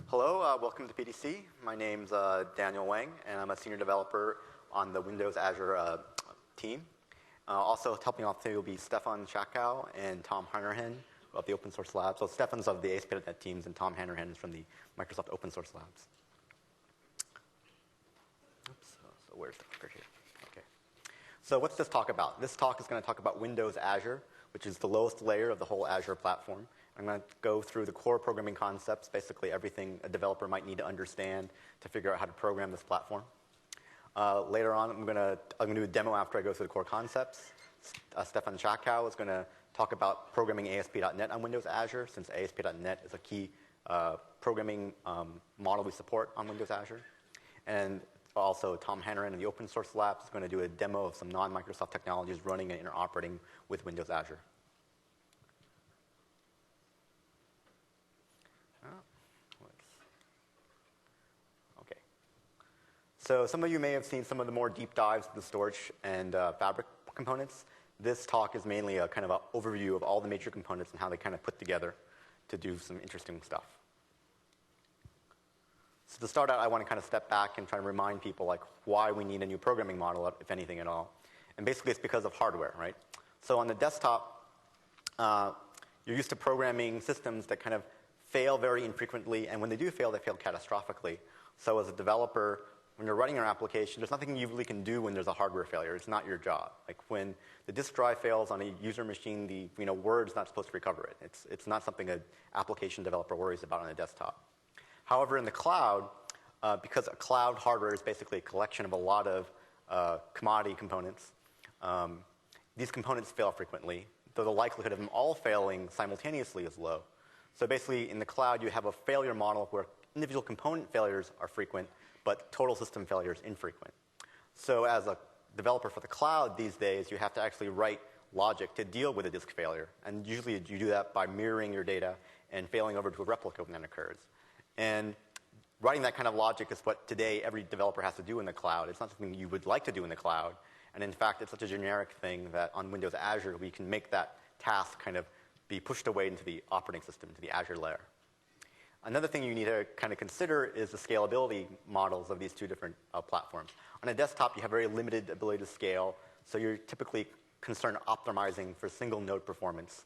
Hello, welcome to PDC. My name's Daniel Wang, and I'm a senior developer on the Windows Azure team. Also helping out today will be Stefan Schakow and Tom Hanrahan of the Open Source Labs. So Stefan's of the ASP.NET teams, and Tom Hanrahan is from the Microsoft Open Source Labs. Oops, so where's the clicker here? Okay. So what's this talk about? This talk is going to talk about Windows Azure, which is the lowest layer of the whole Azure platform. I'm going to go through the core programming concepts, basically everything a developer might need to understand to figure out how to program this platform. Later on, I'm going to do a demo after I go through the core concepts. Stefan Schakow is going to talk about programming ASP.NET on Windows Azure, since ASP.NET is a key programming model we support on Windows Azure. And also, Tom Hanrahan in the Open Source Labs is going to do a demo of some non-Microsoft technologies running and interoperating with Windows Azure. Okay. So some of you may have seen some of the more deep dives of the storage and fabric components. This talk is mainly a kind of an overview of all the major components and how they kind of put together to do some interesting stuff. So to start out, I want to kind of step back and try to remind people like why we need a new programming model, if anything at all. And basically, it's because of hardware, right? So on the desktop, you're used to programming systems that kind of fail very infrequently, and when they do fail, they fail catastrophically. So as a developer, when you're running your application, there's nothing you really can do when there's a hardware failure. It's not your job. Like when the disk drive fails on a user machine, the Word's not supposed to recover it. It's not something an application developer worries about on a desktop. However, in the cloud, because a cloud hardware is basically a collection of a lot of commodity components, these components fail frequently, though the likelihood of them all failing simultaneously is low. So basically, in the cloud, you have a failure model where individual component failures are frequent, but total system failure is infrequent. So as a developer for the cloud these days, you have to actually write logic to deal with a disk failure. And usually you do that by mirroring your data and failing over to a replica when that occurs. And writing that kind of logic is what today every developer has to do in the cloud. It's not something you would like to do in the cloud. And in fact, it's such a generic thing that on Windows Azure, we can make that task kind of be pushed away into the operating system, to the Azure layer. Another thing you need to kind of consider is the scalability models of these two different platforms. On a desktop, you have very limited ability to scale, so you're typically concerned optimizing for single node performance.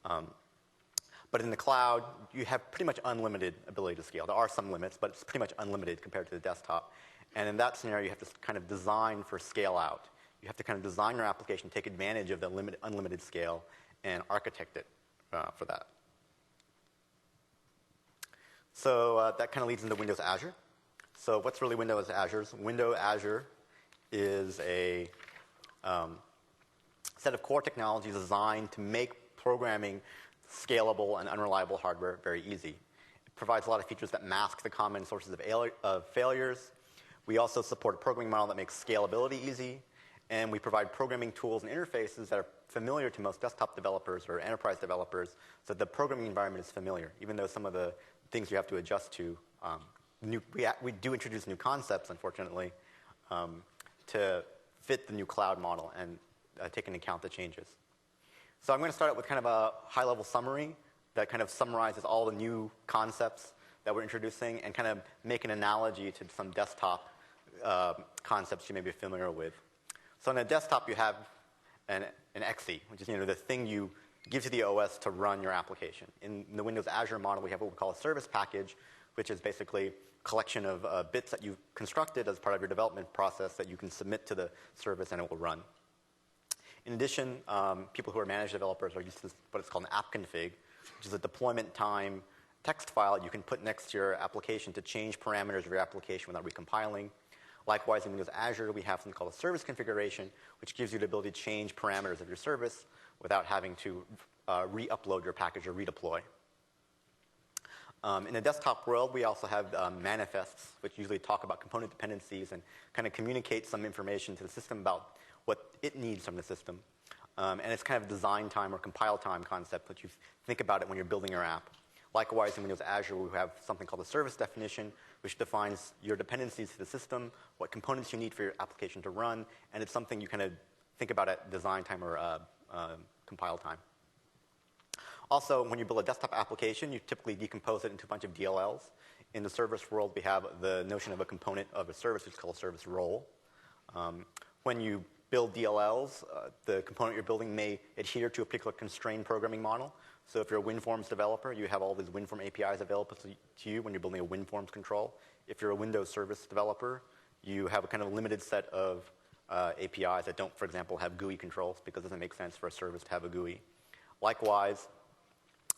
But in the cloud, you have pretty much unlimited ability to scale. There are some limits, but it's pretty much unlimited compared to the desktop. And in that scenario, you have to kind of design for scale out. You have to kind of design your application, take advantage of the unlimited scale, and architect it for that. So that kind of leads into Windows Azure. So what's really Windows Azure? Windows Azure is a set of core technologies designed to make programming scalable and unreliable hardware very easy. It provides a lot of features that mask the common sources of failures. We also support a programming model that makes scalability easy. And we provide programming tools and interfaces that are familiar to most desktop developers or enterprise developers, so the programming environment is familiar, even though some of the things you have to adjust to. We do introduce new concepts, unfortunately, to fit the new cloud model and take into account the changes. So I'm going to start out with kind of a high-level summary that kind of summarizes all the new concepts that we're introducing and kind of make an analogy to some desktop concepts you may be familiar with. So on a desktop, you have an exe, which is the thing you give to the OS to run your application. In the Windows Azure model, we have what we call a service package, which is basically a collection of bits that you've constructed as part of your development process that you can submit to the service and it will run. In addition, people who are managed developers are used to what is called an app config, which is a deployment time text file you can put next to your application to change parameters of your application without recompiling. Likewise, in Windows Azure, we have something called a service configuration, which gives you the ability to change parameters of your service without having to re-upload your package or redeploy. In the desktop world, we also have manifests, which usually talk about component dependencies and kind of communicate some information to the system about what it needs from the system. And it's kind of design time or compile time concept that you think about it when you're building your app. Likewise, in Windows Azure, we have something called a service definition, which defines your dependencies to the system, what components you need for your application to run, and it's something you kind of think about at design time or compile time. Also, when you build a desktop application, you typically decompose it into a bunch of DLLs. In the service world, we have the notion of a component of a service, which is called a service role. When you build DLLs, the component you're building may adhere to a particular constrained programming model. So if you're a WinForms developer, you have all these WinForm APIs available to you when you're building a WinForms control. If you're a Windows service developer, you have a kind of limited set of APIs that don't, for example, have GUI controls because it doesn't make sense for a service to have a GUI. Likewise,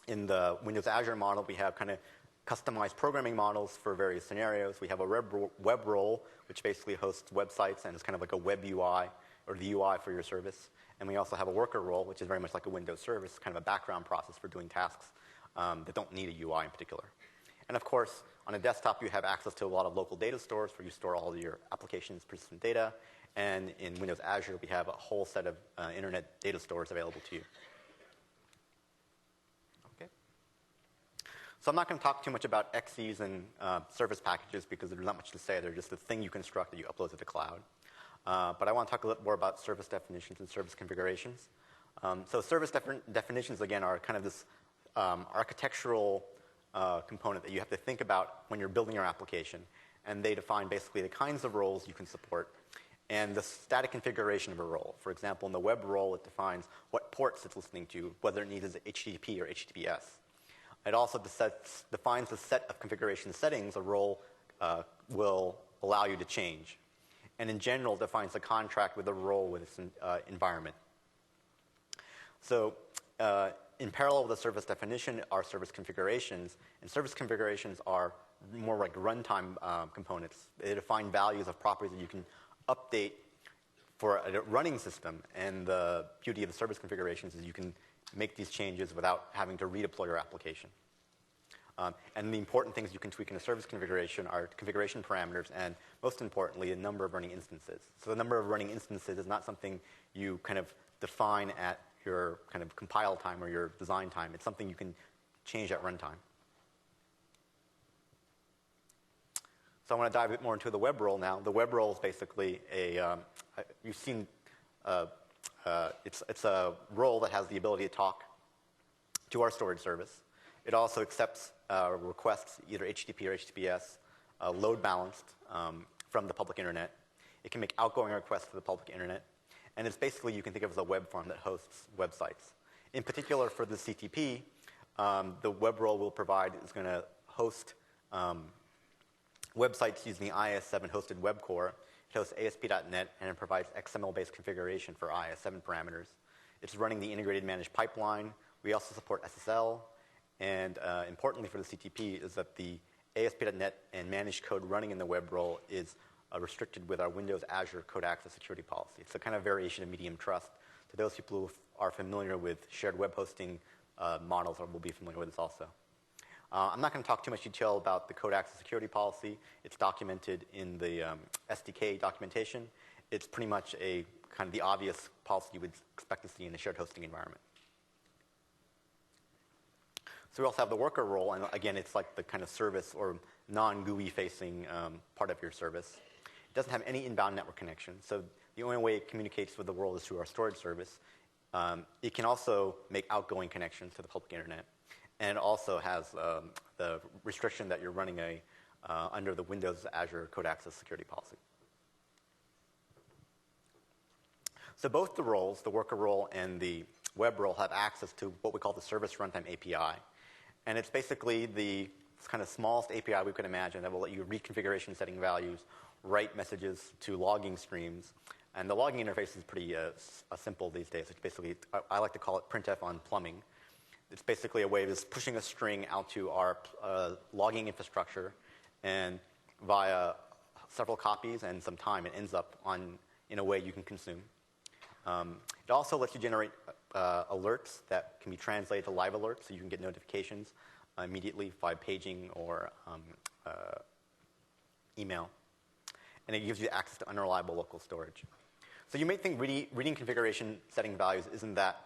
in the Windows Azure model, we have kind of customized programming models for various scenarios. We have a web role, which basically hosts websites and is kind of like a web UI or the UI for your service. And we also have a worker role, which is very much like a Windows service, kind of a background process for doing tasks that don't need a UI in particular. And of course, on a desktop, you have access to a lot of local data stores where you store all of your applications' persistent data. And in Windows Azure, we have a whole set of internet data stores available to you. Okay. So I'm not going to talk too much about XCs and service packages because there's not much to say. They're just the thing you construct that you upload to the cloud. But I want to talk a little more about service definitions and service configurations. So service definitions, again, are kind of this architectural component that you have to think about when you're building your application. And they define basically the kinds of roles you can support and the static configuration of a role. For example, in the web role, it defines what ports it's listening to, whether it needs HTTP or HTTPS. It also defines the set of configuration settings a role will allow you to change. And in general, defines a contract with the role with its environment. So in parallel with the service definition are service configurations. And service configurations are more like runtime components. They define values of properties that you can update for a running system. And the beauty of the service configurations is you can make these changes without having to redeploy your application. And the important things you can tweak in a service configuration are configuration parameters and, most importantly, the number of running instances. So the number of running instances is not something you kind of define at your kind of compile time or your design time. It's something you can change at runtime. So I want to dive a bit more into the web role now. The web role is basically you've seen, it's a role that has the ability to talk to our storage service. It also accepts requests, either HTTP or HTTPS, load balanced from the public internet. It can make outgoing requests to the public internet. And it's basically, you can think of as a web farm that hosts websites. In particular, for the CTP, the web role is going to host websites using the IIS-7 hosted web core. It hosts ASP.NET, and it provides XML-based configuration for IIS-7 parameters. It's running the integrated managed pipeline. We also support SSL. And importantly for the CTP is that the ASP.NET and managed code running in the web role is restricted with our Windows Azure code access security policy. It's a kind of variation of medium trust. To those people who are familiar with shared web hosting models, will be familiar with this also. I'm not going to talk too much detail about the code access security policy. It's documented in the SDK documentation. It's pretty much a kind of the obvious policy you would expect to see in a shared hosting environment. So we also have the worker role, and again, it's like the kind of service or non-GUI facing part of your service. It doesn't have any inbound network connection, so the only way it communicates with the world is through our storage service. It can also make outgoing connections to the public internet, and it also has the restriction that you're running under the Windows Azure code access security policy. So both the roles, the worker role and the web role, have access to what we call the service runtime API. And it's basically the kind of smallest API we could imagine that will let you read configuration setting values, write messages to logging streams. And the logging interface is pretty simple these days. It's basically, I like to call it printf on plumbing. It's basically a way of just pushing a string out to our logging infrastructure, and via several copies and some time, it ends up in a way you can consume. It also lets you generate alerts that can be translated to live alerts, so you can get notifications immediately via paging or email. And it gives you access to unreliable local storage. So you may think reading configuration setting values isn't that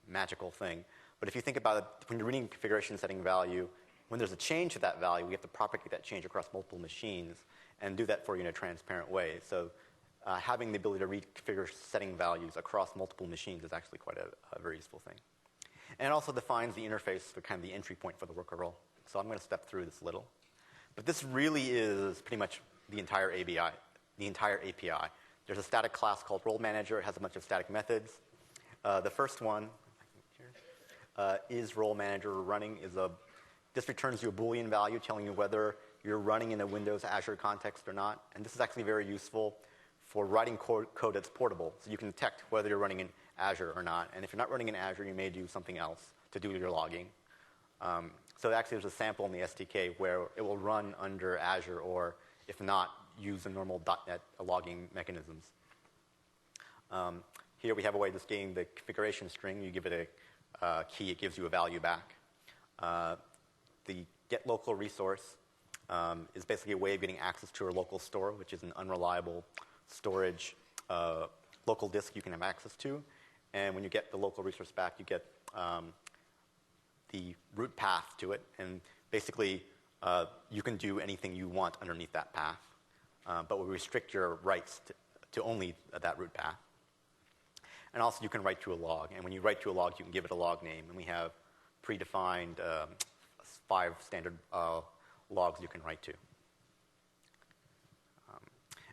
magical thing. But if you think about it, when you're reading configuration setting value, when there's a change to that value, we have to propagate that change across multiple machines and do that for you in a transparent way. So having the ability to read configuration setting values across multiple machines is actually quite a very useful thing. And it also defines the interface, the kind of the entry point for the worker role. So I'm going to step through this a little. But this really is pretty much the entire API. There's a static class called role manager. It has a bunch of static methods. The first one is role manager running. This returns you a Boolean value telling you whether you're running in a Windows Azure context or not. And this is actually very useful for writing code that's portable. So you can detect whether you're running in Azure or not. And if you're not running in Azure, you may do something else to do your logging. So actually there's a sample in the SDK where it will run under Azure, or if not, use the normal .NET logging mechanisms. Here we have a way of just getting the configuration string. You give it a key, it gives you a value back. The get local resource is basically a way of getting access to a local store, which is an unreliable storage local disk you can have access to. And when you get the local resource back, you get the root path to it. And basically, you can do anything you want underneath that path. But we restrict your rights to only that root path. And also, you can write to a log. And when you write to a log, you can give it a log name. And we have predefined 5 standard logs you can write to.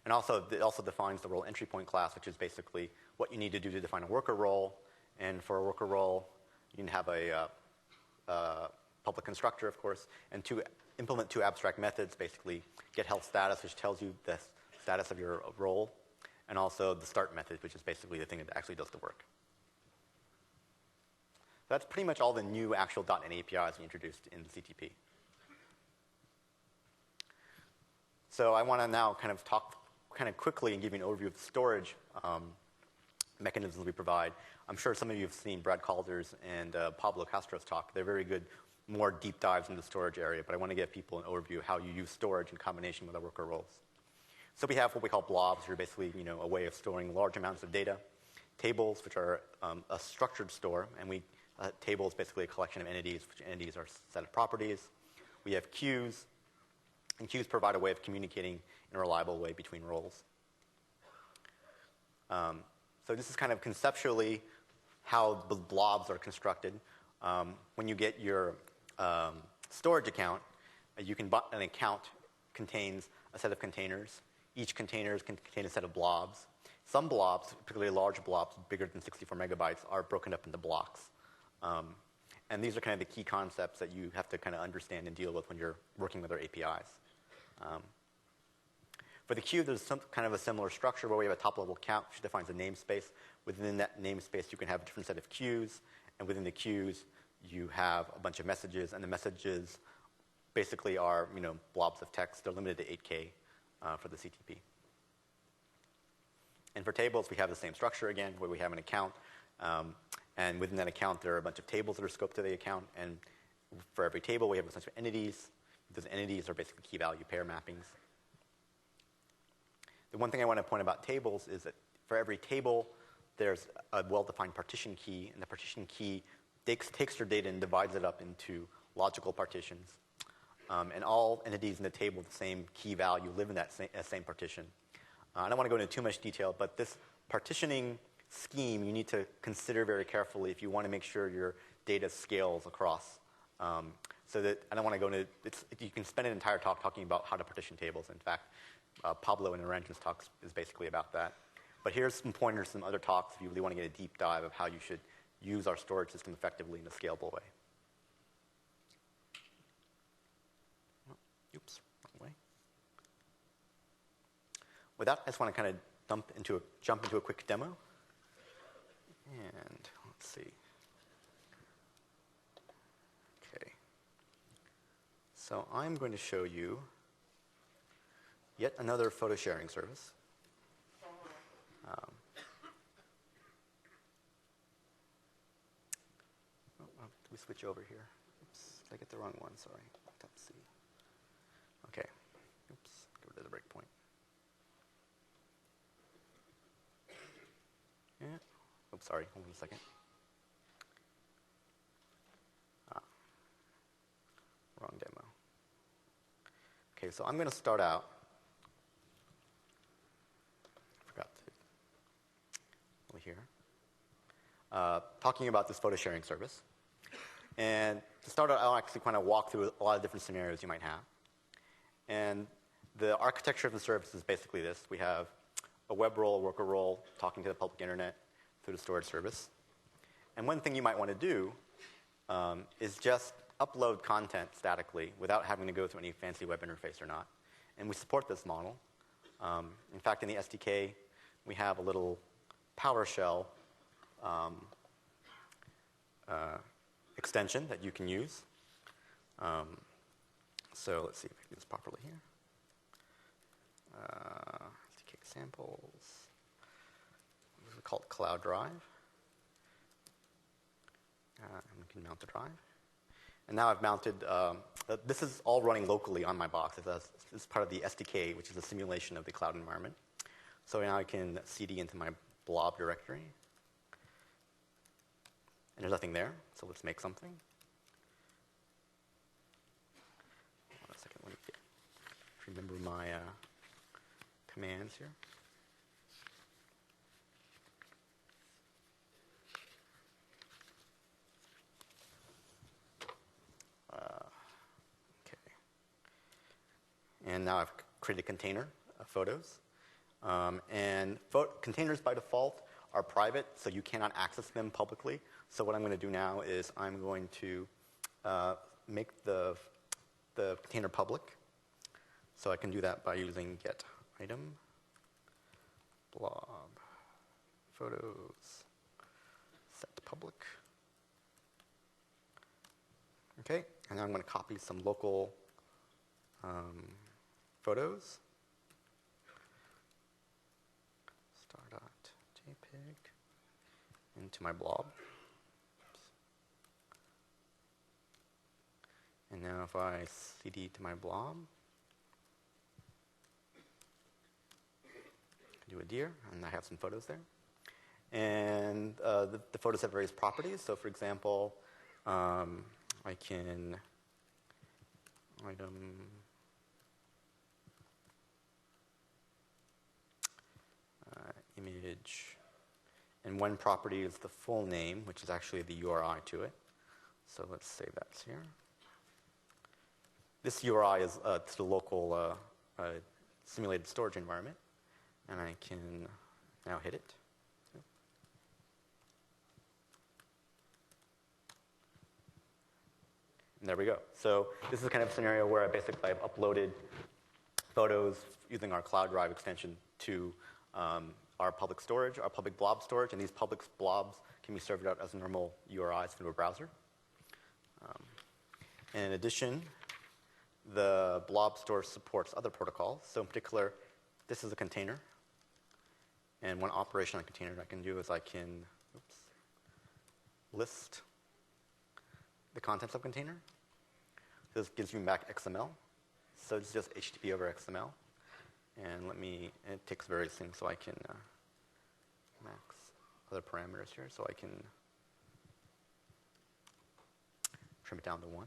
And also, it also defines the role entry point class, which is basically what you need to do to define a worker role. And for a worker role, you can have a public constructor, of course, and to implement 2 abstract methods, basically get health status, which tells you the status of your role, and also the start method, which is basically the thing that actually does the work. That's pretty much all the new actual .NET APIs we introduced in the CTP. So I want to now kind of talk kind of quickly and give you an overview of the storage mechanisms we provide. I'm sure some of you have seen Brad Calder's and Pablo Castro's talk. They're very good, more deep dives into the storage area, but I want to give people an overview of how you use storage in combination with our worker roles. So we have what we call blobs, which are basically a way of storing large amounts of data. Tables, which are a structured store, and table is basically a collection of entities, which entities are a set of properties. We have queues, and queues provide a way of communicating in a reliable way between roles. So this is kind of conceptually how the blobs are constructed. When you get your storage account, an account contains a set of containers. Each container can contain a set of blobs. Some blobs, particularly large blobs bigger than 64 megabytes, are broken up into blocks. And these are kind of the key concepts that you have to kind of understand and deal with when you're working with our APIs. For the queue, there's some kind of a similar structure where we have a top-level count, which defines a namespace. Within that namespace, you can have a different set of queues. And within the queues, you have a bunch of messages. And the messages basically are blobs of text. They're limited to 8K for the CTP. And for tables, we have the same structure again, where we have an account. And within that account, there are a bunch of tables that are scoped to the account. And for every table, we have a bunch of entities. Those entities are basically key-value pair mappings. The one thing I want to point about tables is that for every table, there's a well-defined partition key. And the partition key takes your data and divides it up into logical partitions. And all entities in the table with the same key value live in that same partition. I don't want to go into too much detail, but this partitioning scheme you need to consider very carefully if you want to make sure your data scales across. So that I don't want to go into you can spend an entire talk talking about how to partition tables. In fact, Pablo in Aranjan's talks is basically about that. But here's some pointers, some other talks if you really want to get a deep dive of how you should use our storage system effectively in a scalable way. Oops, wrong way. With that, I just want to kind of jump into a quick demo. And let's see. Okay. So I'm going to show you yet another photo sharing service. Did we switch over here? Oops, did I get the wrong one? Sorry. Tab C. Okay. Oops, get rid of the breakpoint. Yeah. Oops, sorry. Hold on a second. Wrong demo. Okay, so I'm going to start out. Forgot to over here. Talking about this photo sharing service. And to start out, I'll actually kind of walk through a lot of different scenarios you might have. And the architecture of the service is basically this. We have a web role, a worker role, talking to the public internet through the storage service. And one thing you might want to do is just upload content statically without having to go through any fancy web interface or not. And we support this model. In fact, in the SDK, we have a little PowerShell extension that you can use. So let's see if I can do this properly here. SDK examples. We call it Cloud Drive. And we can mount the drive. And now I've mounted, this is all running locally on my box. It's part of the SDK, which is a simulation of the cloud environment. So now I can CD into my blob directory. And there's nothing there, so let's make something. Hold on a second, let me remember my commands here. Okay. And now I've created a container of photos. And containers by default are private, so you cannot access them publicly. So what I'm going to do now is I'm going to make the container public. So I can do that by using get item blob photos set to public. Okay, and now I'm going to copy some local photos. Star.jpg into my blob. And now if I CD to my blob, I do a deer, and I have some photos there. And the photos have various properties. So for example, I can item image, and one property is the full name, which is actually the URI to it. So let's say that's here. This URI is to the local simulated storage environment, and I can now hit it. And there we go. So this is kind of a scenario where I've uploaded photos using our Cloud Drive extension to our public storage, our public blob storage, and these public blobs can be served out as normal URIs through a browser. And in addition, the blob store supports other protocols. So in particular, this is a container. And one operation on a container that I can do is I can list the contents of a container. This gives me back XML. So it's just HTTP over XML. And it takes various things, so I can max other parameters here, so I can trim it down to 1.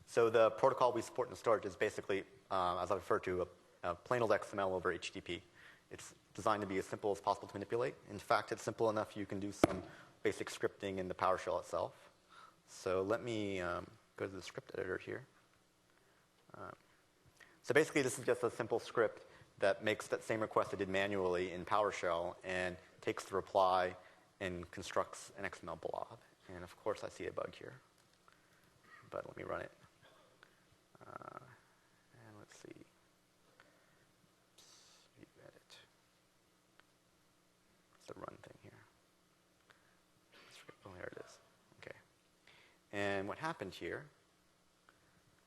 So the protocol we support in the storage is basically, as I referred to, a plain old XML over HTTP. It's designed to be as simple as possible to manipulate. In fact, it's simple enough you can do some basic scripting in the PowerShell itself. So let me go to the script editor here. So basically, this is just a simple script that makes that same request I did manually in PowerShell and takes the reply and constructs an XML blob. And of course, I see a bug here. But let me run it. And let's see. View edit. What's the run thing here? Oh, there it is. Okay. And what happened here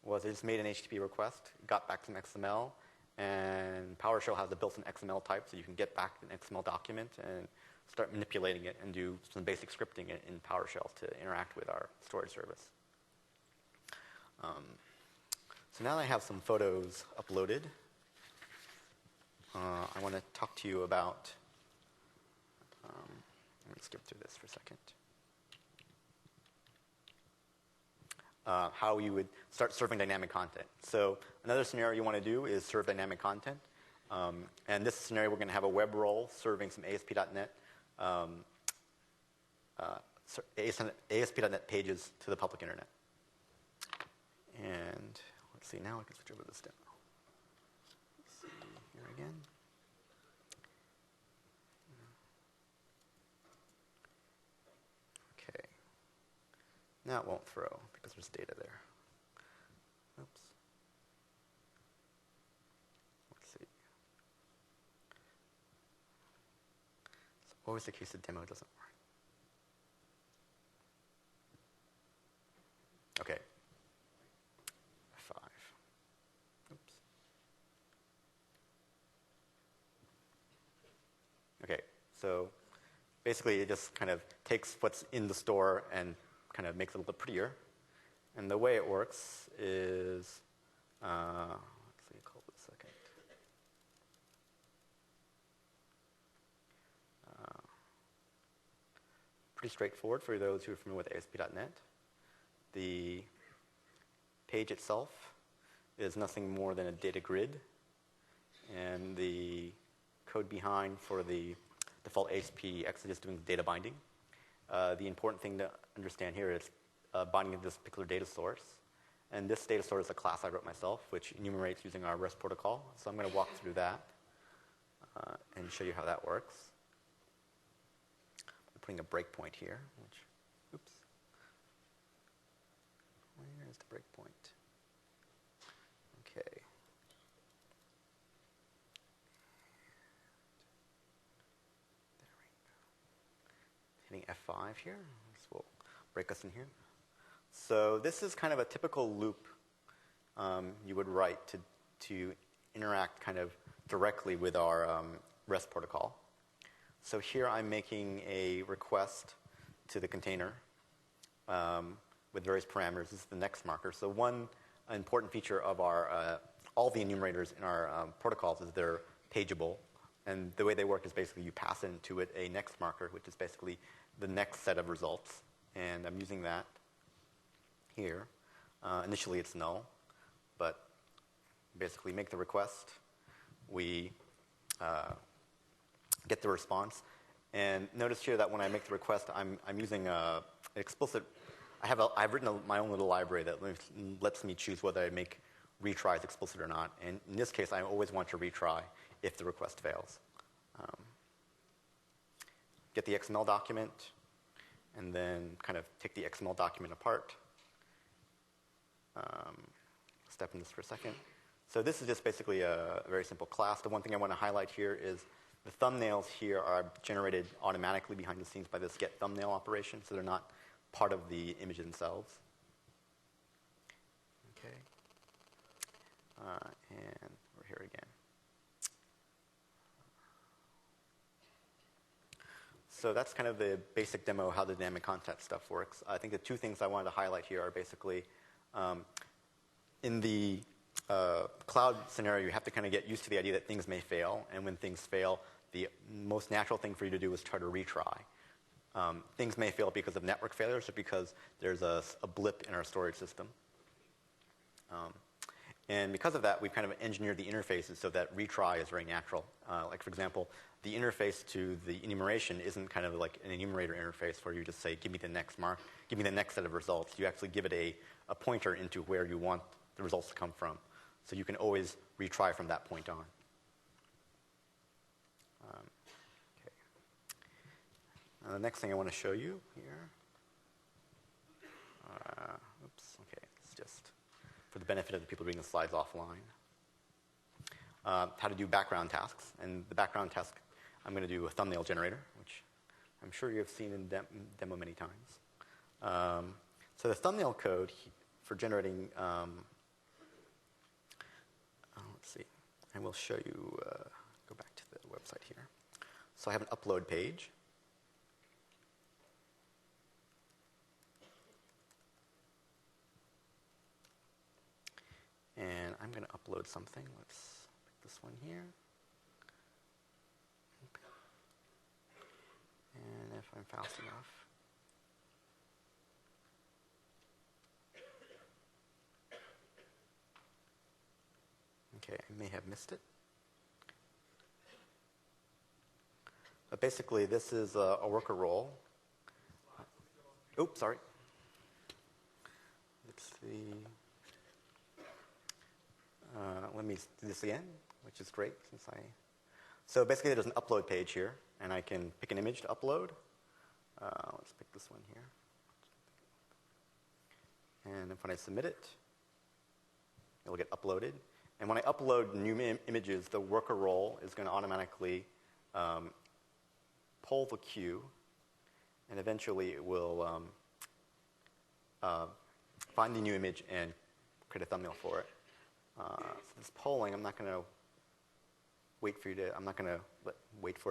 was I just made an HTTP request, got back some XML, and PowerShell has a built-in XML type, so you can get back an XML document and start manipulating it and do some basic scripting in PowerShell to interact with our storage service. So now that I have some photos uploaded, I want to talk to you about, let me skip through this for a second. How you would start serving dynamic content. So another scenario you want to do is serve dynamic content. And this scenario, we're going to have a web role serving some ASP.NET ASP.NET pages to the public internet. And let's see, now I can switch over to this demo. here again. Okay. Now it won't throw because there's data there. Oops. Let's see. It's always the case the demo doesn't work. Okay. F5. Oops. Okay, so basically it just kind of takes what's in the store and kind of makes it a little bit prettier. And the way it works is, let's see, hold this a second. Pretty straightforward for those who are familiar with ASP.NET. The page itself is nothing more than a data grid, and the code behind for the default ASP actually just doing data binding. The important thing to understand here is binding to this particular data source. And this data source is a class I wrote myself, which enumerates using our REST protocol. So I'm going to walk through that and show you how that works. I'm putting a breakpoint here, which, oops. Where is the breakpoint? Okay. Hitting F5 here. This will break us in here. So this is kind of a typical loop you would write to interact kind of directly with our REST protocol. So here I'm making a request to the container with various parameters. This is the next marker. So one important feature of our all the enumerators in our protocols is they're pageable. And the way they work is basically you pass into it a next marker, which is basically the next set of results. And I'm using that here. Initially, it's null. But basically, make the request. We get the response. And notice here that when I make the request, I'm using an explicit. I've written my own little library that lets me choose whether I make retries explicit or not. And in this case, I always want to retry if the request fails. Get the XML document, and then kind of take the XML document apart. Step in this for a second. So this is just basically a very simple class. The one thing I want to highlight here is the thumbnails here are generated automatically behind the scenes by this get thumbnail operation, so they're not part of the image themselves. Okay. And we're here again. So that's kind of the basic demo of how the dynamic content stuff works. I think the two things I wanted to highlight here are basically in the cloud scenario, you have to kind of get used to the idea that things may fail. And when things fail, the most natural thing for you to do is try to retry. Things may fail because of network failures or because there's a blip in our storage system. And because of that, we've kind of engineered the interfaces so that retry is very natural. Like, for example, the interface to the enumeration isn't kind of like an enumerator interface where you just say, give me the next mark, give me the next set of results. You actually give it a pointer into where you want the results to come from. So you can always retry from that point on. Okay. Now the next thing I want to show you here. Oops, okay, it's just for the benefit of the people reading the slides offline. How to do background tasks. And the background task, I'm going to do a thumbnail generator, which I'm sure you have seen in demo many times. So the thumbnail code for generating, let's see, I will show you, go back to the website here. So I have an upload page. And I'm going to upload something. Let's pick this one here. And if I'm fast enough. Okay, I may have missed it. But basically, this is a worker role. Oops, sorry. Let's see. let me do this again, which is great since So basically there's an upload page here, and I can pick an image to upload. Let's pick this one here. And when I submit it, it'll get uploaded. And when I upload new images, the worker role is going to automatically pull the queue, and eventually it will find the new image and create a thumbnail for it. So this polling, I'm not going to wait for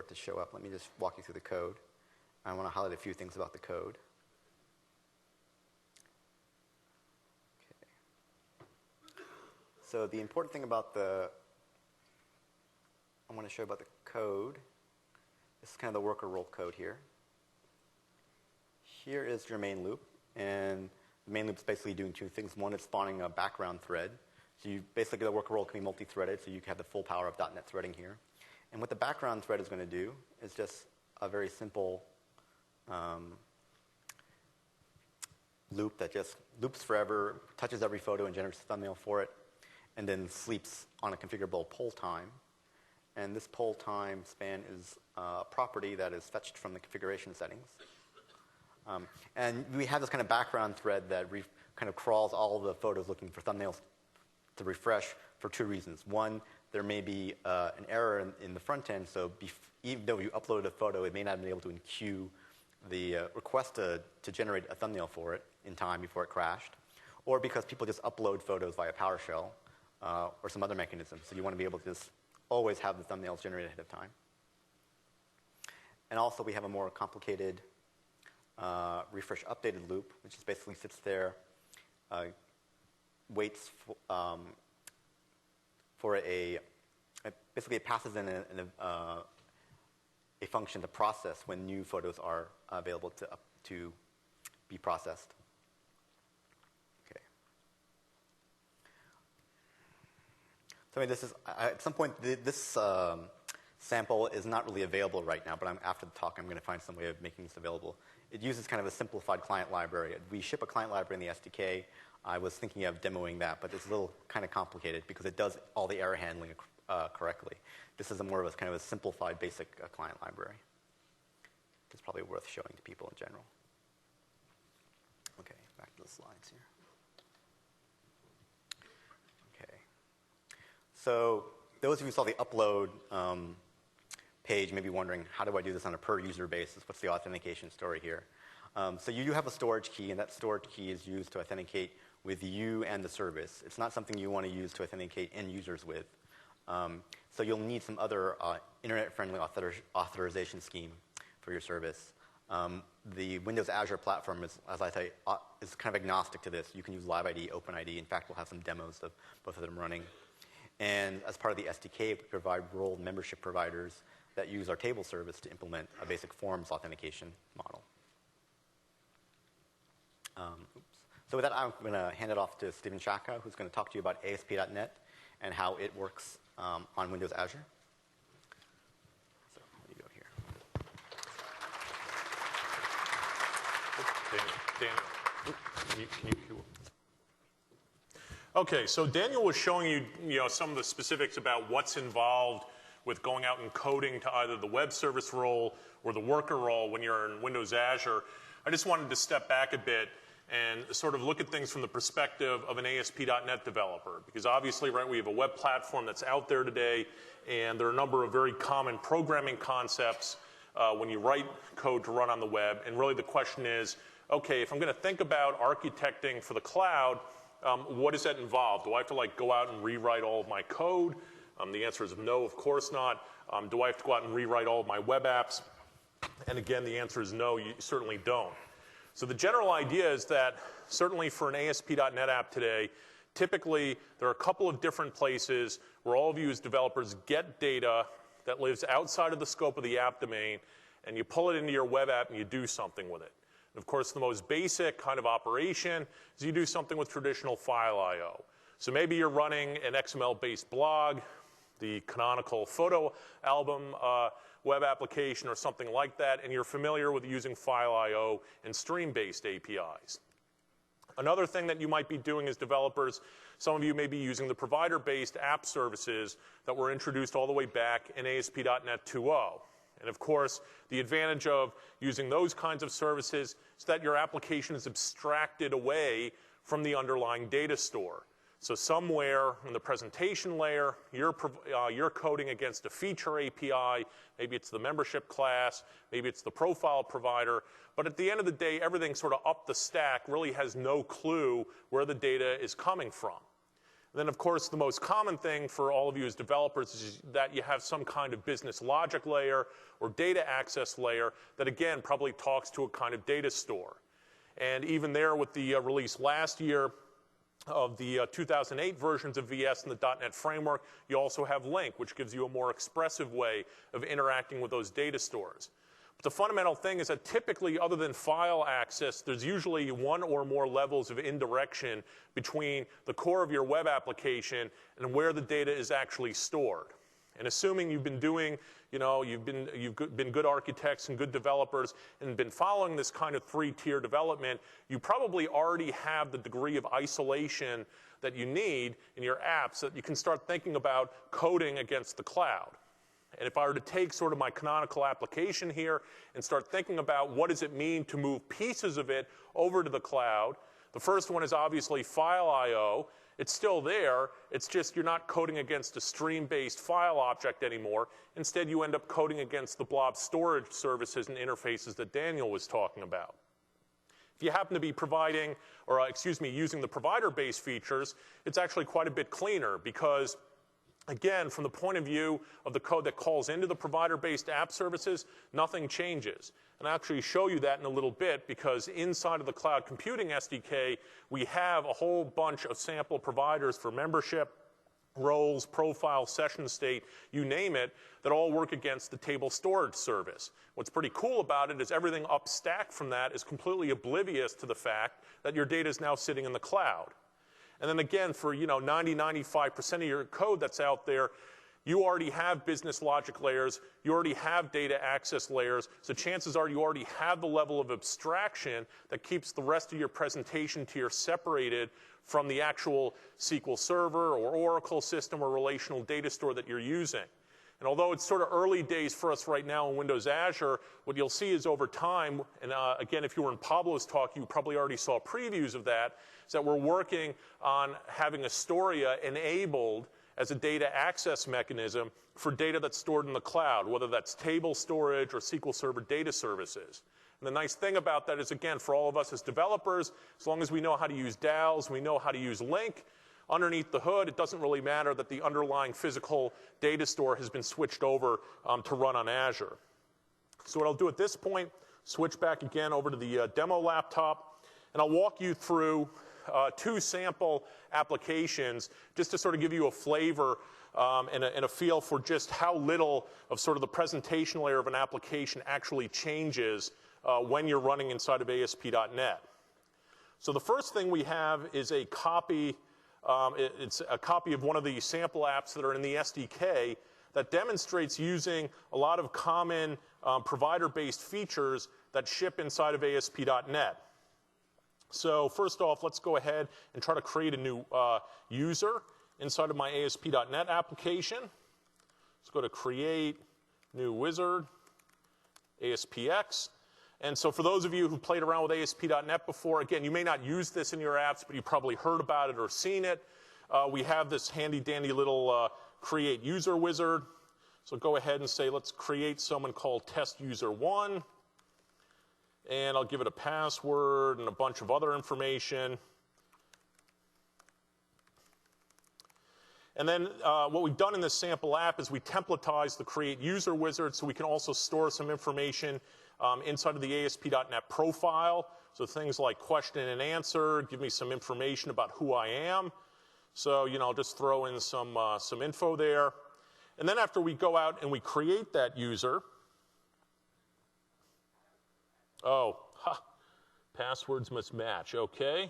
it to show up. Let me just walk you through the code. I want to highlight a few things about the code. Okay. So the important thing about I want to show about the code, this is kind of the worker role code here. Here is your main loop, and the main loop is basically doing two things. One, it's spawning a background thread. So basically the worker role can be multi-threaded, so you can have the full power of .NET threading here. And what the background thread is going to do is just a very simple loop that just loops forever, touches every photo and generates a thumbnail for it, and then sleeps on a configurable poll time. And this poll time span is a property that is fetched from the configuration settings. And we have this kind of background thread that kind of crawls all of the photos looking for thumbnails to refresh for two reasons. One, there may be an error in the front end, so even though you uploaded a photo, it may not have been able to enqueue the request to generate a thumbnail for it in time before it crashed, or because people just upload photos via PowerShell or some other mechanism. So you want to be able to just always have the thumbnails generated ahead of time. And also we have a more complicated refresh updated loop, which just basically sits there, waits for basically it passes in a function to process when new photos are available to be processed. Okay. So I mean, this is at some point this sample is not really available right now, but after the talk I'm going to find some way of making this available. It uses kind of a simplified client library. We ship a client library in the SDK. I was thinking of demoing that, but it's a little kind of complicated because it does all the error handling correctly. This is more of a kind of a simplified basic client library. It's probably worth showing to people in general. Okay, back to the slides here. Okay. So those of you who saw the upload page may be wondering, how do I do this on a per user basis? What's the authentication story here? So you have a storage key, and that storage key is used to authenticate with you and the service. It's not something you want to use to authenticate end users with. So you'll need some other internet-friendly authorization scheme for your service. The Windows Azure platform is, as I say, is kind of agnostic to this. You can use LiveID, OpenID. In fact, we'll have some demos of both of them running. And as part of the SDK, we provide role membership providers that use our table service to implement a basic forms authentication model. So with that, I'm going to hand it off to Stephen Shaka, who's going to talk to you about ASP.NET and how it works on Windows Azure. So let me go here. Daniel. Okay, so Daniel was showing you, some of the specifics about what's involved with going out and coding to either the web service role or the worker role when you're in Windows Azure. I just wanted to step back a bit and sort of look at things from the perspective of an ASP.NET developer. Because obviously, right, we have a web platform that's out there today, and there are a number of very common programming concepts when you write code to run on the web. And really the question is, okay, if I'm going to think about architecting for the cloud, what does that involve? Do I have to go out and rewrite all of my code? The answer is no, of course not. Do I have to go out and rewrite all of my web apps? And again, the answer is no, you certainly don't. So the general idea is that certainly for an ASP.NET app today, typically there are a couple of different places where all of you as developers get data that lives outside of the scope of the app domain, and you pull it into your web app and you do something with it. And of course, the most basic kind of operation is you do something with traditional file I/O. So maybe you're running an XML-based blog, the canonical photo album web application or something like that, and you're familiar with using file I/O and stream-based APIs. Another thing that you might be doing as developers, some of you may be using the provider-based app services that were introduced all the way back in ASP.NET 2.0. And of course, the advantage of using those kinds of services is that your application is abstracted away from the underlying data store. So somewhere in the presentation layer, you're coding against a feature API, maybe it's the membership class, maybe it's the profile provider, but at the end of the day, everything sort of up the stack really has no clue where the data is coming from. And then, of course, the most common thing for all of you as developers is that you have some kind of business logic layer or data access layer that, again, probably talks to a kind of data store. And even there with the release last year of the 2008 versions of VS and the .NET Framework, you also have Link, which gives you a more expressive way of interacting with those data stores. But the fundamental thing is that typically, other than file access, there's usually one or more levels of indirection between the core of your web application and where the data is actually stored. And assuming you've been doing, you've been good architects and good developers and been following this kind of three-tier development, you probably already have the degree of isolation that you need in your apps so that you can start thinking about coding against the cloud. And if I were to take sort of my canonical application here and start thinking about what does it mean to move pieces of it over to the cloud, the first one is obviously file I/O. It's still there. It's just you're not coding against a stream-based file object anymore. Instead, you end up coding against the blob storage services and interfaces that Daniel was talking about. If you happen to be providing, or using the provider-based features, it's actually quite a bit cleaner because, again, from the point of view of the code that calls into the provider-based app services, nothing changes. And I'll actually show you that in a little bit because inside of the Cloud Computing SDK, we have a whole bunch of sample providers for membership, roles, profile, session state, you name it, that all work against the table storage service. What's pretty cool about it is everything up stack from that is completely oblivious to the fact that your data is now sitting in the cloud. And then again, for 90–95% of your code that's out there, you already have business logic layers, you already have data access layers, so chances are you already have the level of abstraction that keeps the rest of your presentation tier separated from the actual SQL Server or Oracle system or relational data store that you're using. And although it's sort of early days for us right now in Windows Azure, what you'll see is over time, and again, if you were in Pablo's talk, you probably already saw previews of that, is that we're working on having Astoria enabled as a data access mechanism for data that's stored in the cloud, whether that's table storage or SQL Server data services. And the nice thing about that is, again, for all of us as developers, as long as we know how to use DALs, we know how to use Link, underneath the hood, it doesn't really matter that the underlying physical data store has been switched over to run on Azure. So what I'll do at this point, switch back again over to the demo laptop, and I'll walk you through two sample applications just to sort of give you a flavor and a feel for just how little of sort of the presentation layer of an application actually changes when you're running inside of ASP.NET. So the first thing we have is a copy. It's a copy of one of the sample apps that are in the SDK that demonstrates using a lot of common provider-based features that ship inside of ASP.NET. So first off, let's go ahead and try to create a new user inside of my ASP.NET application. Let's go to Create, New Wizard, ASPX. And so for those of you who played around with ASP.NET before, again, you may not use this in your apps, but you probably heard about it or seen it. We have this handy-dandy little Create User Wizard. So go ahead and say, let's create someone called Test User 1. And I'll give it a password and a bunch of other information. And then what we've done in this sample app is we templatized the Create User Wizard so we can also store some information inside of the ASP.NET profile. So things like question and answer, give me some information about who I am. So, I'll just throw in some info there. And then after we go out and we create that user, passwords must match, okay.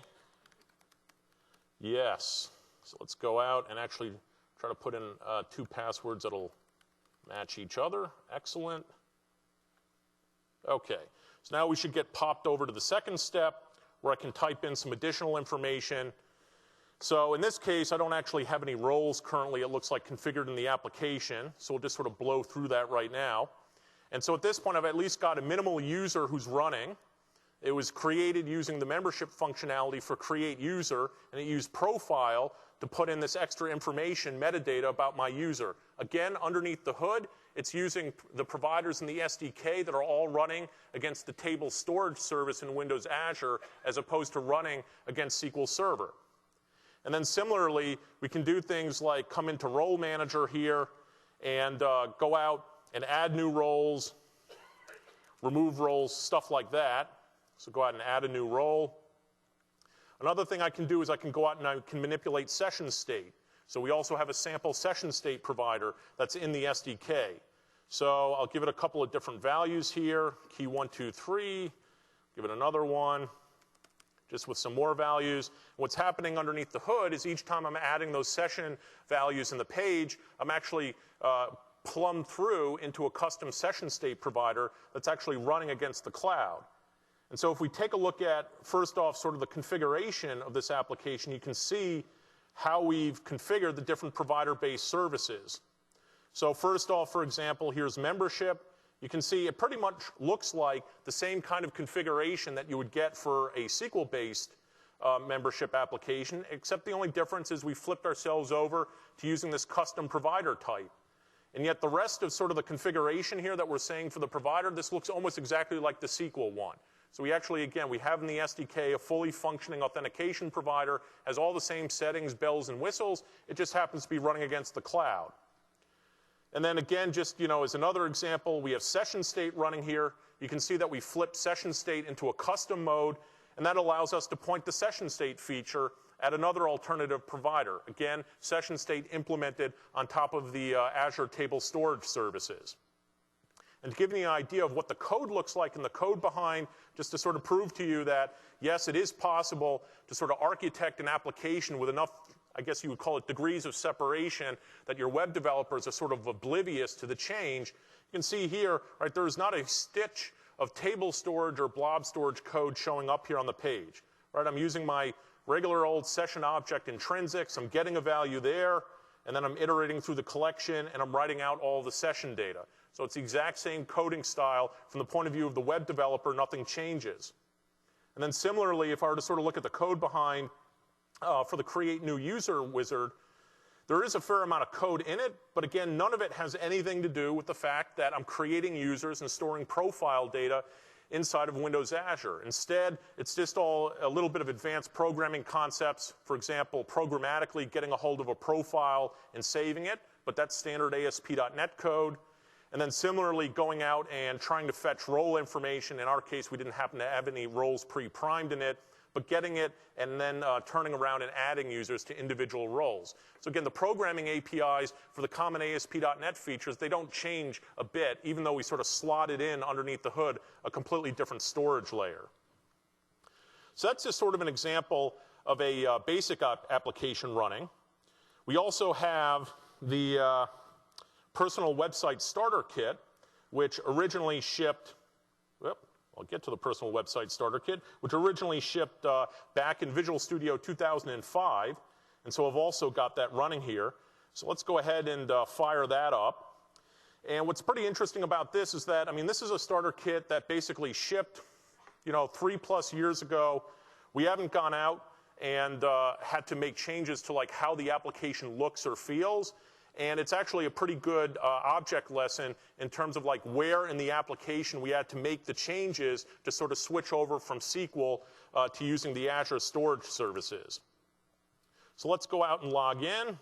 Yes, so let's go out and actually try to put in two passwords that'll match each other, excellent. Okay, so now we should get popped over to the second step where I can type in some additional information. So in this case, I don't actually have any roles currently, it looks like, configured in the application. So we'll just sort of blow through that right now. And so at this point, I've at least got a minimal user who's running. It was created using the membership functionality for create user, and it used profile to put in this extra information, metadata about my user. Again, underneath the hood, it's using the providers in the SDK that are all running against the table storage service in Windows Azure as opposed to running against SQL Server. And then similarly, we can do things like come into Role Manager here and go out and add new roles, remove roles, stuff like that. So go out and add a new role. Another thing I can do is I can go out and I can manipulate session state. So we also have a sample session state provider that's in the SDK. So I'll give it a couple of different values here, key 1, 2, 3, give it another one, just with some more values. What's happening underneath the hood is each time I'm adding those session values in the page, I'm actually plumbed through into a custom session state provider that's actually running against the cloud. And so if we take a look at, first off, sort of the configuration of this application, you can see how we've configured the different provider-based services. So first off, for example, here's membership. You can see it pretty much looks like the same kind of configuration that you would get for a SQL-based membership application, except the only difference is we flipped ourselves over to using this custom provider type. And yet the rest of sort of the configuration here that we're saying for the provider, this looks almost exactly like the SQL one. So we actually, again, we have in the SDK a fully functioning authentication provider, has all the same settings, bells and whistles. It just happens to be running against the cloud. And then again, just as another example, we have session state running here. You can see that we flipped session state into a custom mode, and that allows us to point the session state feature at another alternative provider. Again, session state implemented on top of the Azure table storage services. And to give you an idea of what the code looks like and the code behind, just to sort of prove to you that, yes, it is possible to sort of architect an application with enough, I guess you would call it degrees of separation, that your web developers are sort of oblivious to the change. You can see here, right, there is not a stitch of table storage or blob storage code showing up here on the page. Right, I'm using my regular old session object intrinsics, I'm getting a value there, and then I'm iterating through the collection, and I'm writing out all the session data. So it's the exact same coding style. From the point of view of the web developer, nothing changes. And then similarly, if I were to sort of look at the code behind for the create new user wizard, there is a fair amount of code in it, but again, none of it has anything to do with the fact that I'm creating users and storing profile data inside of Windows Azure. Instead, it's just all a little bit of advanced programming concepts. For example, programmatically getting a hold of a profile and saving it, but that's standard ASP.NET code. And then similarly, going out and trying to fetch role information. In our case, we didn't happen to have any roles pre-primed in it, but getting it and then turning around and adding users to individual roles. So again, the programming APIs for the common ASP.NET features, they don't change a bit, even though we sort of slotted in underneath the hood a completely different storage layer. So that's just sort of an example of a basic application running. We also have the Personal Website Starter Kit, which originally shipped, I'll get to the Personal Website Starter Kit, which originally shipped back in Visual Studio 2005, and so I've also got that running here. So let's go ahead and fire that up. And what's pretty interesting about this is that, I mean, this is a starter kit that basically shipped, 3+ years ago. We haven't gone out and had to make changes to like how the application looks or feels. And it's actually a pretty good object lesson in terms of like where in the application we had to make the changes to sort of switch over from SQL to using the Azure storage services. So let's go out and log in.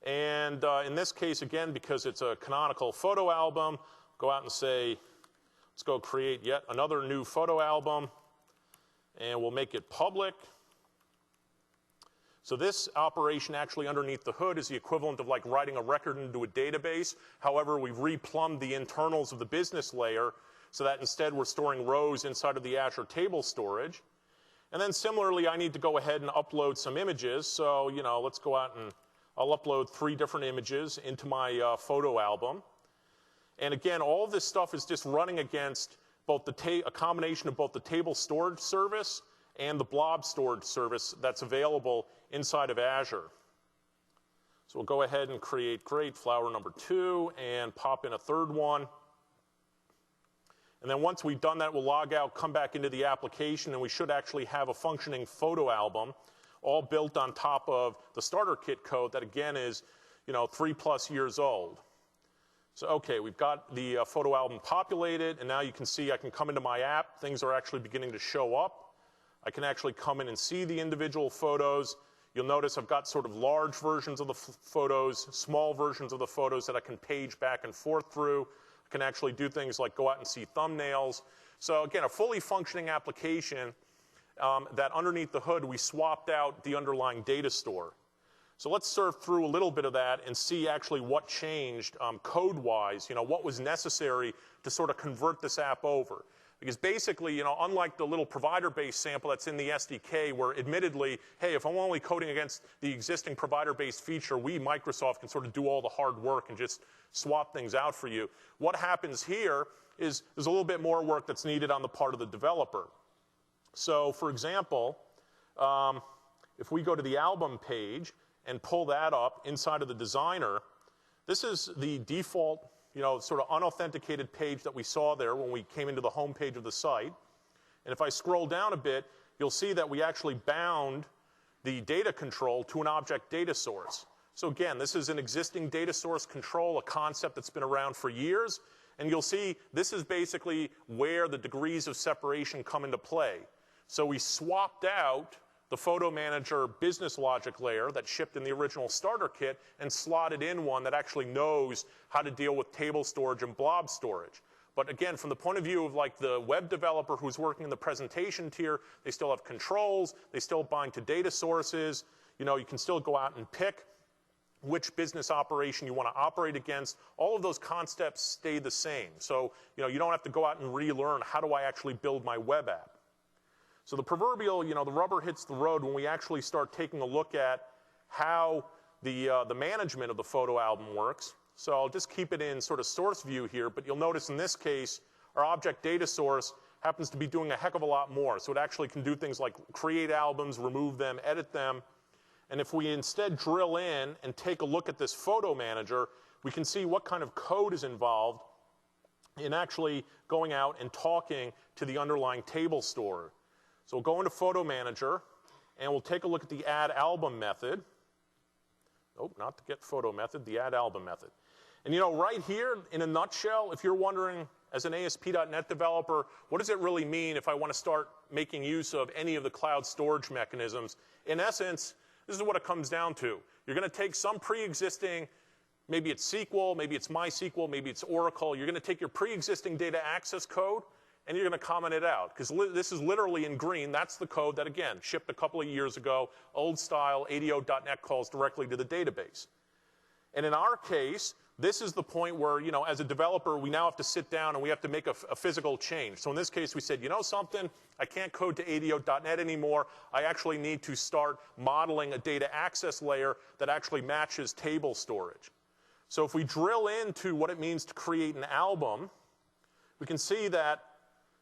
And in this case, again, because it's a canonical photo album, go out and say, let's go create yet another new photo album. And we'll make it public. So this operation actually underneath the hood is the equivalent of like writing a record into a database. However, we've replumbed the internals of the business layer so that instead we're storing rows inside of the Azure table storage. And then similarly, I need to go ahead and upload some images. So, let's go out and I'll upload 3 different images into my photo album. And again, all of this stuff is just running against a combination of both the table storage service and the blob storage service that's available inside of Azure. So we'll go ahead and create flower number 2 and pop in a third one. And then once we've done that, we'll log out, come back into the application, and we should actually have a functioning photo album, all built on top of the starter kit code that, again, is 3+ years old. So, okay, we've got the photo album populated, and now you can see I can come into my app. Things are actually beginning to show up. I can actually come in and see the individual photos. You'll notice I've got sort of large versions of the photos, small versions of the photos that I can page back and forth through. I can actually do things like go out and see thumbnails. So again, a fully functioning application that underneath the hood we swapped out the underlying data store. So let's surf through a little bit of that and see actually what changed code-wise, what was necessary to sort of convert this app over. Because basically, unlike the little provider-based sample that's in the SDK, where admittedly, hey, if I'm only coding against the existing provider-based feature, Microsoft, can sort of do all the hard work and just swap things out for you. What happens here is there's a little bit more work that's needed on the part of the developer. So, for example, if we go to the album page and pull that up inside of the designer, this is the default sort of unauthenticated page that we saw there when we came into the home page of the site. And if I scroll down a bit, you'll see that we actually bound the data control to an object data source. So again, this is an existing data source control, a concept that's been around for years. And you'll see this is basically where the degrees of separation come into play. So we swapped out the Photo Manager business logic layer that shipped in the original starter kit and slotted in one that actually knows how to deal with table storage and blob storage. But again, from the point of view of like the web developer who's working in the presentation tier, they still have controls, they still bind to data sources. You can still go out and pick which business operation you want to operate against. All of those concepts stay the same. So you don't have to go out and relearn how do I actually build my web app. So the proverbial, the rubber hits the road when we actually start taking a look at how the management of the photo album works. So I'll just keep it in sort of source view here, but you'll notice in this case, our object data source happens to be doing a heck of a lot more. So it actually can do things like create albums, remove them, edit them. And if we instead drill in and take a look at this photo manager, we can see what kind of code is involved in actually going out and talking to the underlying table store. So we'll go into Photo Manager, and we'll take a look at the Add Album method. Nope, not the Get Photo method, the Add Album method. And right here, in a nutshell, if you're wondering, as an ASP.NET developer, what does it really mean if I want to start making use of any of the cloud storage mechanisms? In essence, this is what it comes down to. You're going to take some pre-existing, maybe it's SQL, maybe it's MySQL, maybe it's Oracle. You're going to take your pre-existing data access code, and you're going to comment it out. Because this is literally in green. That's the code that, again, shipped a couple of years ago, old style, ADO.NET calls directly to the database. And in our case, this is the point where, as a developer, we now have to sit down and we have to make a physical change. So in this case, we said, something? I can't code to ADO.NET anymore. I actually need to start modeling a data access layer that actually matches table storage. So if we drill into what it means to create an album, we can see that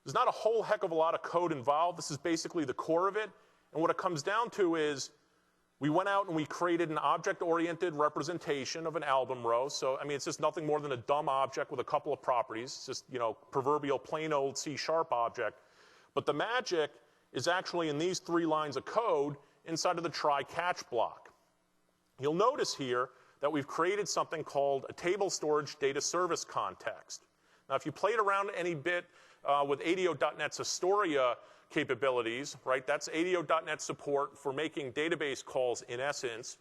there's not a whole heck of a lot of code involved. This is basically the core of it. And what it comes down to is we went out and we created an object-oriented representation of an album row. So, it's just nothing more than a dumb object with a couple of properties. It's just, proverbial plain old C# object. But the magic is actually in these 3 lines of code inside of the try-catch block. You'll notice here that we've created something called a table storage data service context. Now, if you played around any bit with ADO.NET's Astoria capabilities, right? That's ADO.NET support for making database calls, in essence,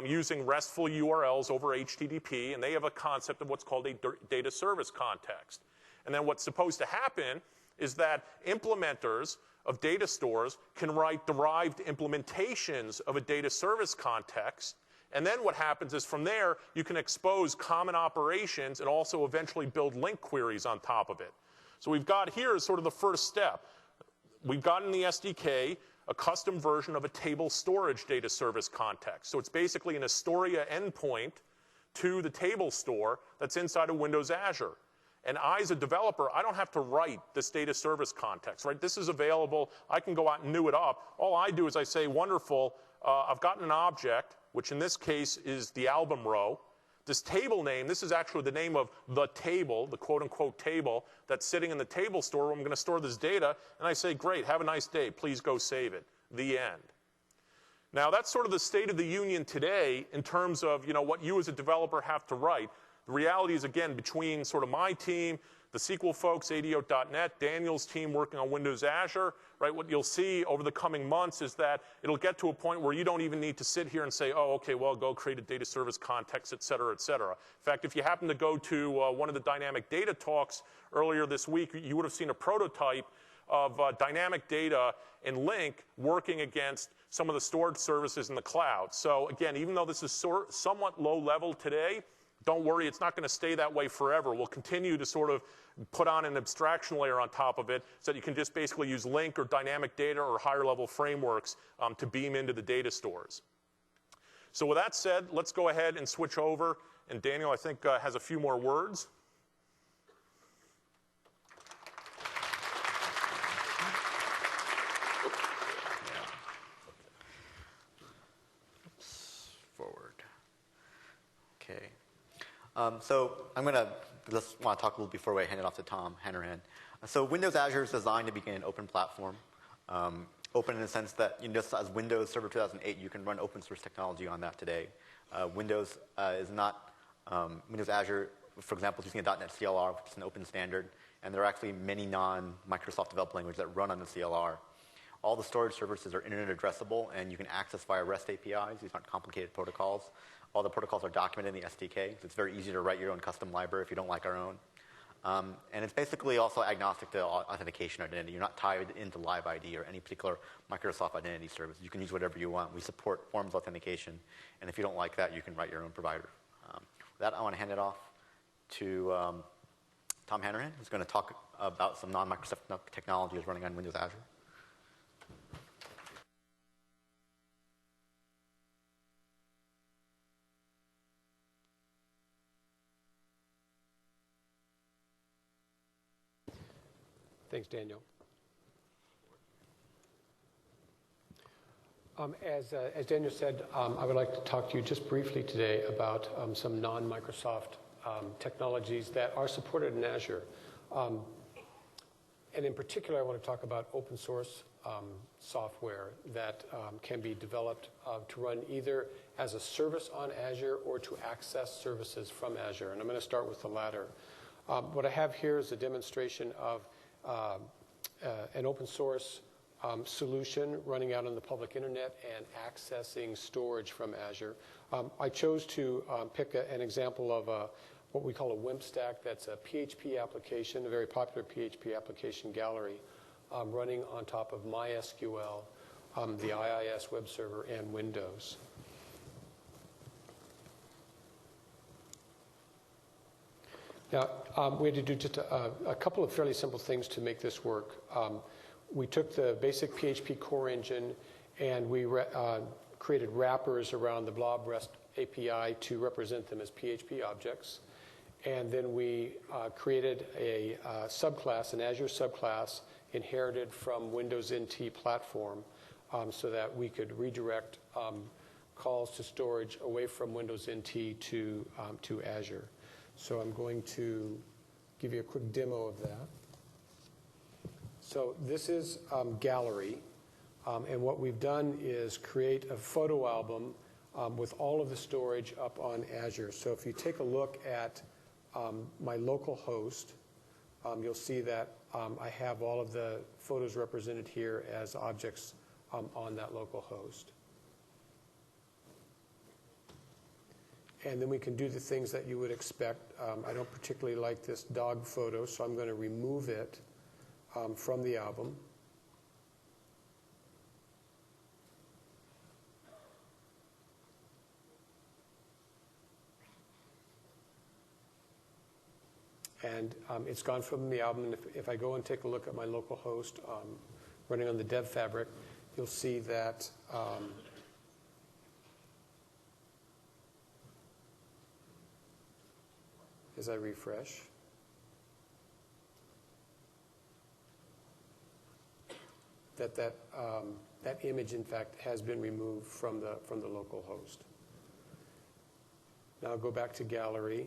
using RESTful URLs over HTTP, and they have a concept of what's called a data service context. And then what's supposed to happen is that implementers of data stores can write derived implementations of a data service context. And then what happens is from there, you can expose common operations and also eventually build link queries on top of it. So we've got here is sort of the first step. We've got in the SDK a custom version of a table storage data service context. So it's basically an Astoria endpoint to the table store that's inside of Windows Azure. And I, as a developer, I don't have to write this data service context, right? This is available. I can go out and new it up. All I do is I say, wonderful, I've gotten an object, which in this case is the album row. This table name, this is actually the name of the table, the quote-unquote table that's sitting in the table store where I'm going to store this data. And I say, great, have a nice day. Please go save it. The end. Now, that's sort of the state of the union today in terms of, what you as a developer have to write. The reality is, again, between sort of my team, the SQL folks, ADO.NET, Daniel's team working on Windows Azure, right? What you'll see over the coming months is that it'll get to a point where you don't even need to sit here and say, oh, okay, well, go create a data service context, et cetera, et cetera. In fact, if you happen to go to one of the dynamic data talks earlier this week, you would have seen a prototype of dynamic data and Link working against some of the storage services in the cloud. So again, even though this is somewhat low level today, don't worry, it's not going to stay that way forever. We'll continue to sort of put on an abstraction layer on top of it so that you can just basically use Link or dynamic data or higher level frameworks to beam into the data stores. So with that said, let's go ahead and switch over. And Daniel, I think, has a few more words. Okay. So I'm going to just want to talk a little before I hand it off to Tom Hanrahan. So Windows Azure is designed to be an open platform. Open in the sense that just as Windows Server 2008, you can run open source technology on that today. Windows is not, Windows Azure, for example, is using a .NET CLR, which is an open standard. And there are actually many non-Microsoft developed languages that run on the CLR. All the storage services are internet addressable, and you can access via REST APIs. These aren't complicated protocols. All the protocols are documented in the SDK, so it's very easy to write your own custom library if you don't like our own. And it's basically also agnostic to authentication identity. You're not tied into Live ID or any particular Microsoft identity service. You can use whatever you want. We support forms authentication, and if you don't like that, you can write your own provider. With that, I want to hand it off to Tom Hanrahan, who's going to talk about some non-Microsoft technologies running on Windows Azure. Thanks, Daniel. As Daniel said, I would like to talk to you just briefly today about some non-Microsoft technologies that are supported in Azure. And in particular, I want to talk about open source software that can be developed to run either as a service on Azure or to access services from Azure. And I'm going to start with the latter. What I have here is a demonstration of an open source solution running out on the public internet and accessing storage from Azure. I chose to pick an example of what we call a WIMP stack. That's a PHP application, a very popular PHP application gallery, running on top of MySQL, the IIS web server, and Windows. Now, we had to do just a couple of fairly simple things to make this work. We took the basic PHP core engine and we created wrappers around the blob REST API to represent them as PHP objects. And then we created a subclass, an Azure subclass, inherited from Windows NT platform so that we could redirect calls to storage away from Windows NT to Azure. So I'm going to give you a quick demo of that. So this is Gallery, and what we've done is create a photo album with all of the storage up on Azure. So if you take a look at my local host, you'll see that I have all of the photos represented here as objects on that local host. And then we can do the things that you would expect. I don't particularly like this dog photo, so I'm going to remove it from the album. And it's gone from the album. And if I go and take a look at my local host running on the dev fabric, you'll see that as I refresh, that image, in fact, has been removed from the local host. Now I'll go back to gallery.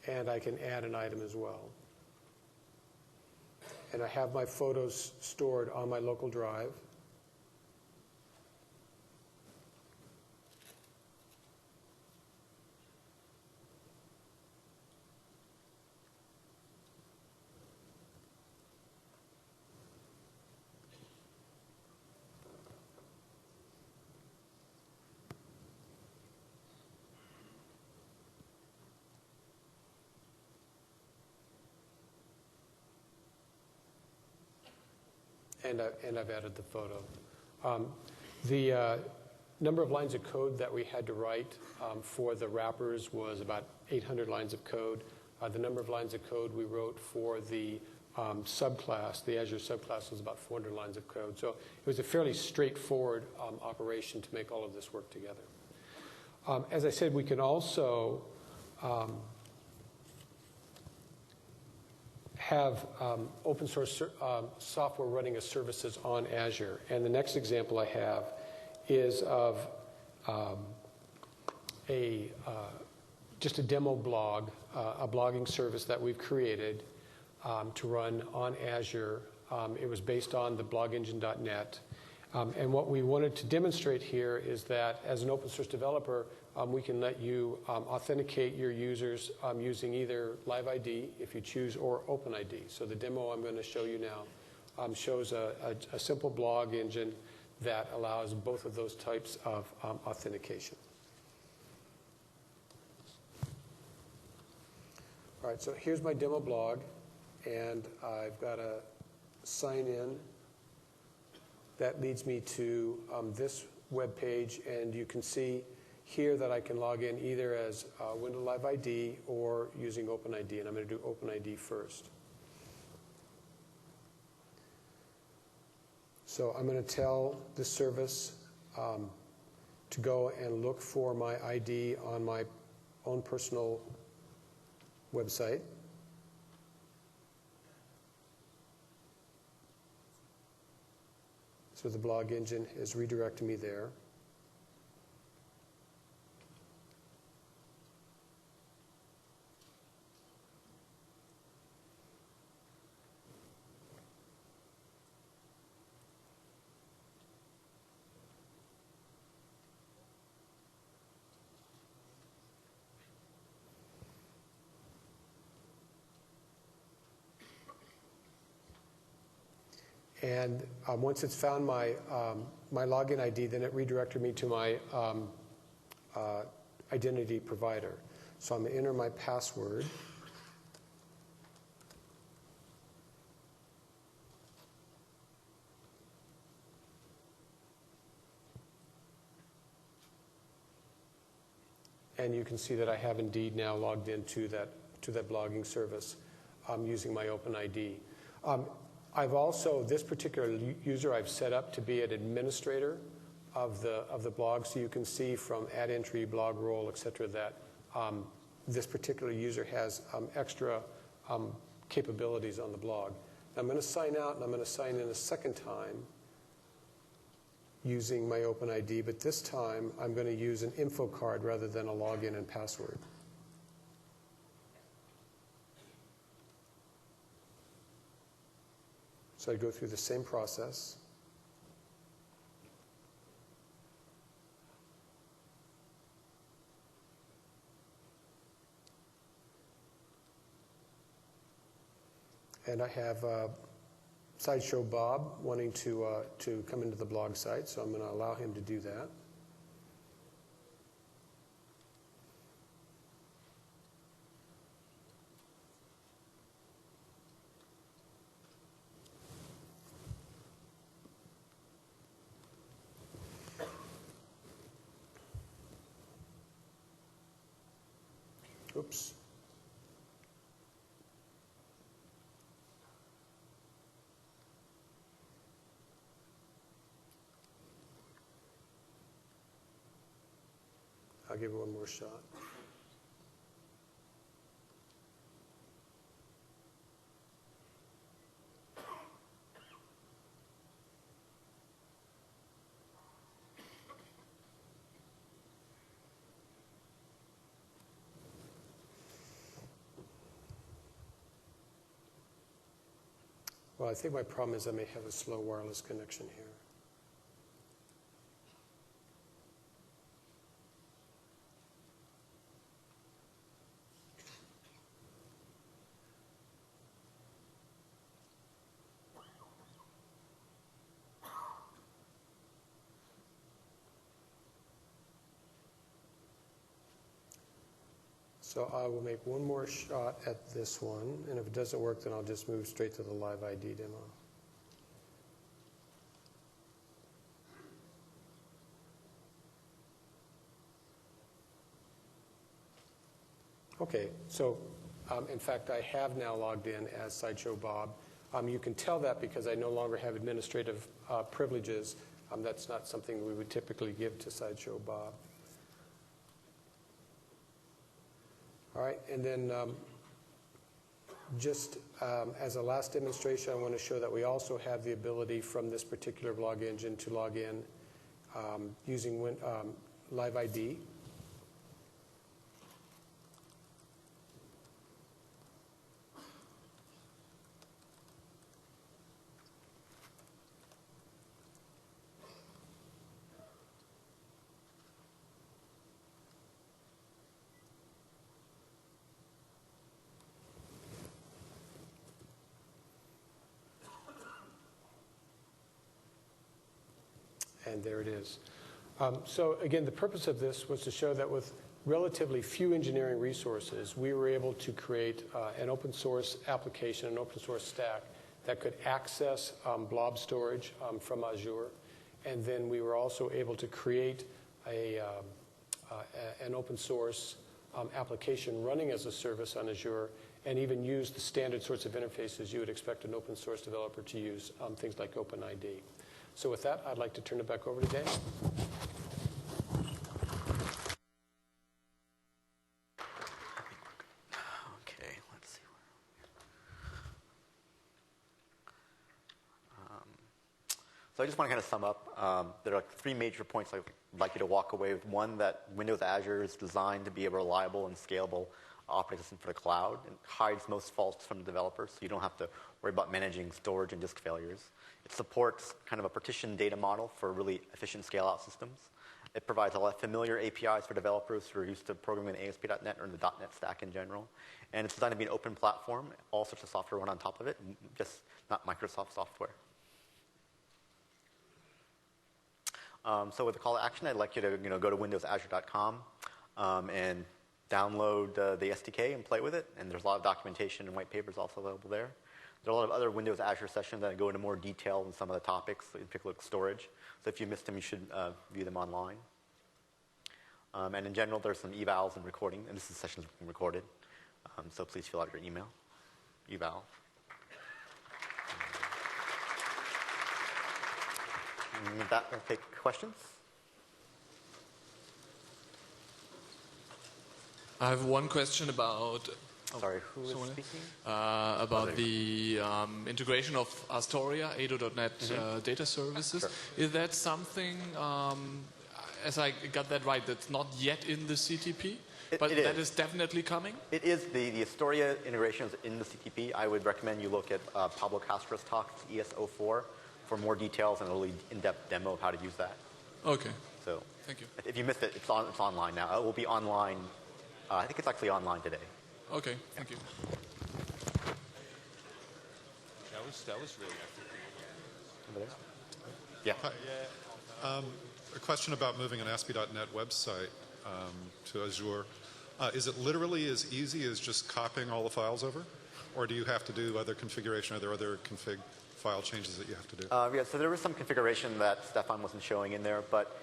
And I can add an item as well. And I have my photos stored on my local drive. And I've added the photo. The number of lines of code that we had to write for the wrappers was about 800 lines of code. The number of lines of code we wrote for the subclass, the Azure subclass, was about 400 lines of code. So it was a fairly straightforward operation to make all of this work together. As I said, we can also have open source software running as services on Azure. And the next example I have is of just a demo blog, a blogging service that we've created to run on Azure. It was based on the blogengine.net. And what we wanted to demonstrate here is that as an open source developer, we can let you authenticate your users using either Live ID, if you choose, or OpenID. So the demo I'm going to show you now shows a simple blog engine that allows both of those types of authentication. All right, so here's my demo blog, and I've got to sign in. That leads me to this web page, and you can see here that I can log in either as Windows Live ID or using OpenID, and I'm going to do OpenID first. So I'm going to tell this service to go and look for my ID on my own personal website. So the blog engine is redirecting me there. And once it's found my login ID, then it redirected me to my identity provider. So I'm going to enter my password. And you can see that I have indeed now logged into that blogging service using my OpenID. I've also, this particular user I've set up to be an administrator of the blog, so you can see from add entry, blog role, et cetera, that this particular user has extra capabilities on the blog. Now I'm going to sign out, and I'm going to sign in a second time using my OpenID, but this time I'm going to use an info card rather than a login and password. So I go through the same process. And I have Sideshow Bob wanting to come into the blog site, so I'm going to allow him to do that. Oops. I'll give it one more shot. Well, I think my problem is I may have a slow wireless connection here. So I will make one more shot at this one, and if it doesn't work, then I'll just move straight to the live ID demo. Okay, so in fact, I have now logged in as Sideshow Bob. You can tell that because I no longer have administrative privileges. That's not something we would typically give to Sideshow Bob. All right, and then just as a last demonstration, I want to show that we also have the ability from this particular log engine to log in using Live ID. And there it is. So again, the purpose of this was to show that with relatively few engineering resources, we were able to create an open source application, an open source stack that could access blob storage from Azure. And then we were also able to create an open source application running as a service on Azure, and even use the standard sorts of interfaces you would expect an open source developer to use, things like OpenID. So with that, I'd like to turn it back over to Dan. Okay, let's see. So I just want to kind of sum up. There are like 3 major points I'd like you to walk away with. One, that Windows Azure is designed to be a reliable and scalable operating system for the cloud, and hides most faults from the developers, so you don't have to worry about managing storage and disk failures. It supports kind of a partitioned data model for really efficient scale-out systems. It provides a lot of familiar APIs for developers who are used to programming in ASP.NET or in the .NET stack in general. And it's designed to be an open platform. All sorts of software run on top of it, just not Microsoft software. So with the call to action, I'd like you to go to windowsazure.com and download the SDK and play with it. And there's a lot of documentation and white papers also available there. There are a lot of other Windows Azure sessions that go into more detail on some of the topics, in particular storage. So if you missed them, you should view them online. And in general, there's some evals and recording, and this is sessions being recorded. So please fill out your email, eval. And with that, we'll take questions. I have one question about. Sorry, who is speaking? About the integration of Astoria, ADO.NET data services. Sure. Is that something, as I got that right, that's not yet in the CTP? But that is definitely coming? It is. The Astoria integration is in the CTP. I would recommend you look at Pablo Castro's talk, ES04, for more details and a really in-depth demo of how to use that. Okay. So, thank you. If you missed it, it's online now. It will be online. I think it's actually online today. Okay, thank you. That was really Over there? Yeah. a question about moving an ASP.NET website to Azure. Is it literally as easy as just copying all the files over? Or do you have to do other configuration? Are there other config file changes that you have to do? Yeah, so there was some configuration that Stefan wasn't showing in there, but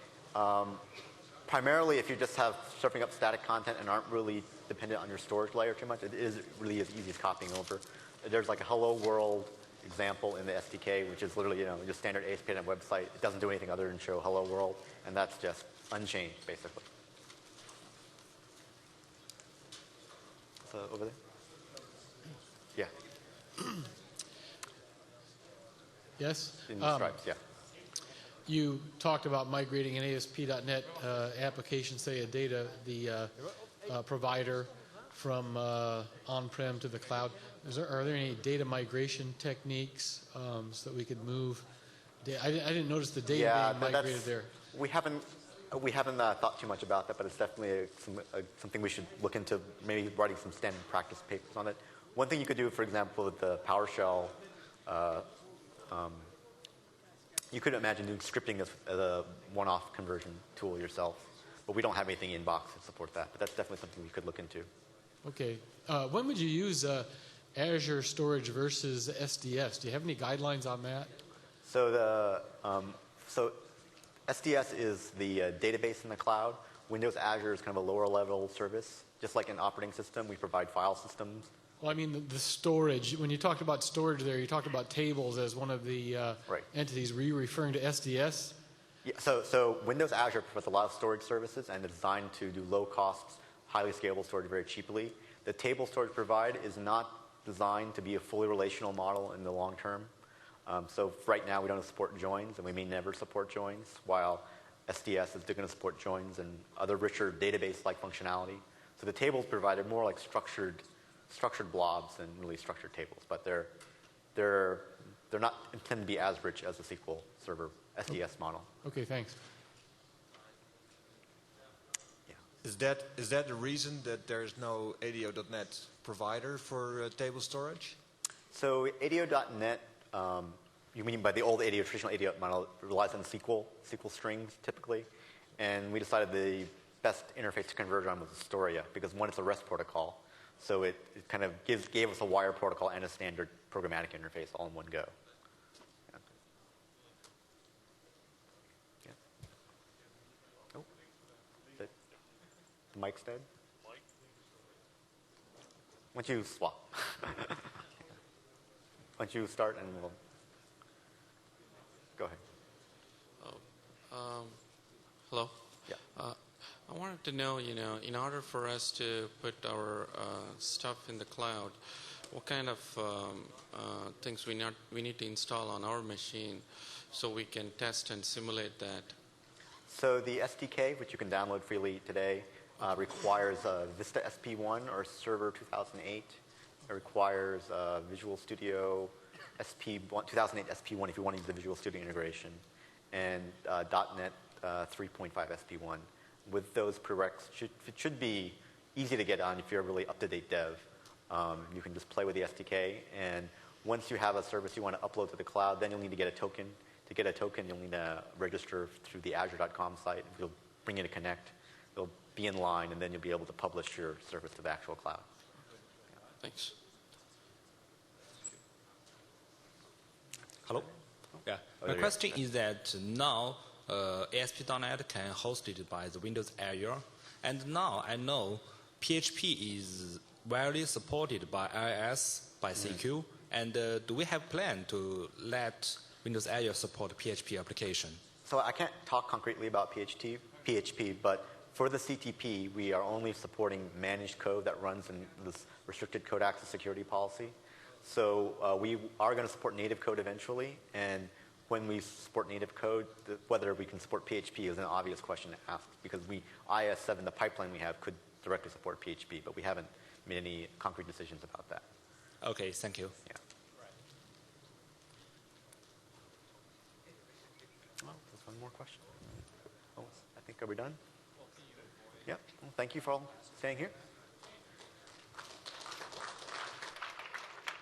primarily if you just have surfing up static content and aren't really dependent on your storage layer too much, it is really as easy as copying over. There's like a hello world example in the SDK, which is literally just standard ASP.NET website. It doesn't do anything other than show hello world, and that's just unchanged basically. So over there? Yeah. Yes? In the stripes, yeah. You talked about migrating an ASP.NET application, say the provider from on-prem to the cloud. Are there any data migration techniques so that we could move? I didn't notice the data being migrated there. We haven't thought too much about that, but it's definitely something we should look into, maybe writing some standard practice papers on it. One thing you could do, for example, with the PowerShell, you could imagine doing scripting as a one-off conversion tool yourself, but we don't have anything in box to support that, but that's definitely something we could look into. Okay. When would you use Azure storage versus SDS? Do you have any guidelines on that? So SDS is the database in the cloud. Windows Azure is kind of a lower level service. Just like an operating system, we provide file systems. Well, I mean the storage. When you talked about storage there, you talked about tables as one of the entities. Were you referring to SDS? Yeah, so Windows Azure provides a lot of storage services and it's designed to do low cost, highly scalable storage very cheaply. The table storage provided is not designed to be a fully relational model in the long term. So right now we don't support joins, and we may never support joins, while SDS is going to support joins and other richer database-like functionality. So the tables provided more like structured blobs than really structured tables, but they're not intended to be as rich as a SQL Server SDS model. Okay, thanks. Yeah. Is that the reason that there is no ADO.NET provider for table storage? So ADO.NET, you mean by the old ADO, traditional ADO model, relies on SQL strings typically, and we decided the best interface to converge on was Astoria because one, it's a REST protocol, so it kind of gave us a wire protocol and a standard programmatic interface all in one go. Yeah. Oh, the mic's dead. Why don't you swap? Why don't you start and we'll go ahead. Hello. Yeah. I wanted to know, in order for us to put our stuff in the cloud, what kind of things we need to install on our machine so we can test and simulate that? So the SDK, which you can download freely today, requires Vista SP1 or Server 2008. It requires Visual Studio 2008 SP1 if you want to use the Visual Studio integration, and .NET 3.5 SP1. With those prereqs, it should be easy to get on if you're a really up-to-date dev. You can just play with the SDK, and once you have a service you want to upload to the cloud, then you'll need to get a token. To get a token, you'll need to register through the Azure.com site. You'll bring in a connect. You'll be in line, and then you'll be able to publish your service to the actual cloud. Thanks. Hello? Yeah. My question is that now ASP.NET can host it by the Windows Azure. And now I know PHP is widely supported by iOS, by CQ. And do we have plan to let Windows Azure support PHP application? So I can't talk concretely about PHP, but for the CTP, we are only supporting managed code that runs in this restricted code access security policy. So we are going to support native code eventually, and when we support native code, whether we can support PHP is an obvious question to ask, because IS7, the pipeline we have, could directly support PHP, but we haven't made any concrete decisions about that. Okay, thank you. Yeah. Oh, there's one more question. Oh, I think, are we done? Yep. Well, thank you for all staying here.